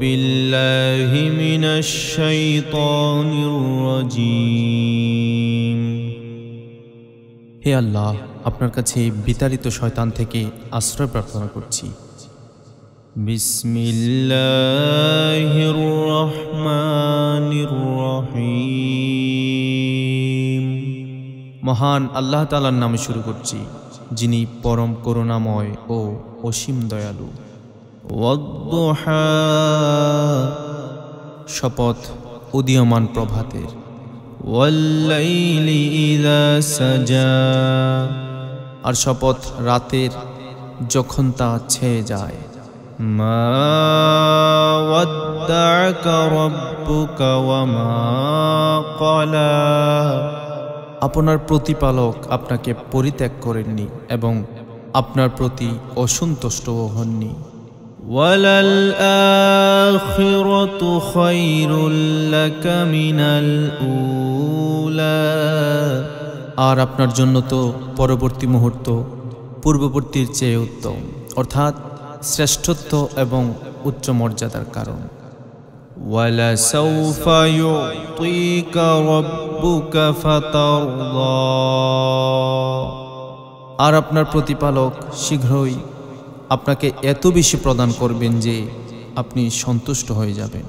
بالله من الشيطان الرجيم হে আল্লাহ, আপনার কাছে বিতাড়িত শয়তান থেকে আশ্রয় প্রার্থনা করছি। বিসমিল্লাহির রহমানির রহিম। মহান আল্লাহ তাআলার নামে শুরু করছি, যিনি পরম করুণাময় ও অসীম দয়ালু। ওয়াদ-দুহা, শপথ উদীয়মান প্রভাতের। ওয়াল-লাইলি ইযা সাজা, আর শপথ রাতের যখন তা ছেয়ে যায়। মা ওয়াদ্দা'কা রাব্বুকা ওয়া মা ক্বালা, আপনার প্রতিপালক আপনাকে পরিত্যাগ করেননি এবং আপনার প্রতি অসন্তুষ্টও হননি। ওয়ালাল আখিরাতু খায়রুল লাকা মিনাল উলা, আর আপনার জন্য তো পরবর্তী মুহূর্ত পূর্ববর্তীর চেয়ে উত্তম, অর্থাৎ শ্রেষ্ঠত্ব এবং উচ্চ মর্যাদার কারণ। ওয়ালা সাউফা ইউতিকা রাব্বুকা ফাতারদা, আর আপনার প্রতিপালক শীঘ্রই আপনাকে এত বেশি প্রদান করবেন যে আপনি সন্তুষ্ট হয়ে যাবেন।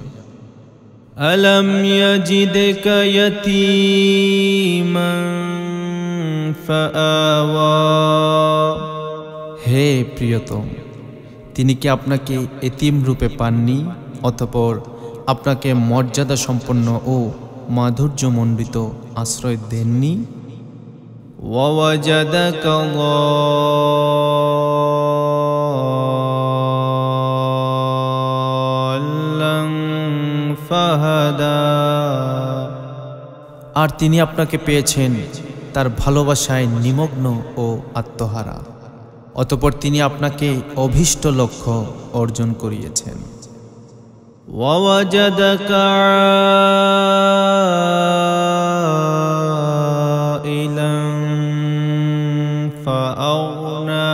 আলাম ইয়াজিদকা ইয়াতীমান ফাআওয়া, হে প্রিয়তম, তিনি কি আপনাকে এতিম রূপে পাননি, অতঃপর আপনাকে মর্যাদা সম্পন্ন ও মাধুর্যমণ্ডিত আশ্রয় দেননি? ওয়াওয়াজাদাকা যাল্লান ফাহাদা, আর তিনি আপনাকে পেয়েছেন তার ভালোবাসায় নিমগ্ন ও আত্মহারা, অতঃপর তিনি আপনাকে অভীষ্ট লক্ষ্য অর্জন করিয়েছেন। ওয়াওয়াজাদাকা আইলান ফাআগনা,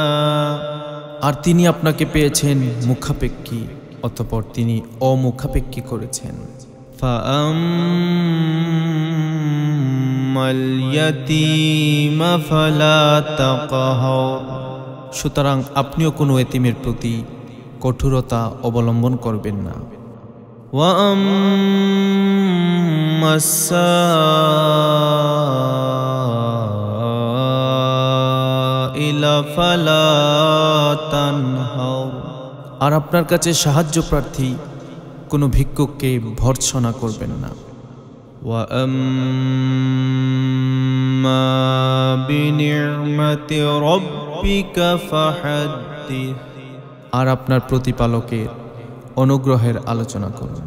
আর তিনি আপনাকে পেয়েছেন মুখাপেক্ষী, অতঃপর তিনি অমুখাপেক্ষী করেছেন। ফাআম্মাল ইয়াতীমা ফালা তাকহার, সুতরাং আপনিও কোনো এতিমের প্রতি কঠোরতা অবলম্বন করবেন না। ওয়া আম্মাস সাইলা ফালা তানহার, আর আপনার কাছে সাহায্য প্রার্থী কোনো ভিক্ষুককে ভর্ৎসনা করবেন না। ওয়া আম্মা বিনি'মাতি রাব্বিকা ফাহাদ্দিস, আর আপনার প্রতিপালকের অনুগ্রহের আলোচনা করুন।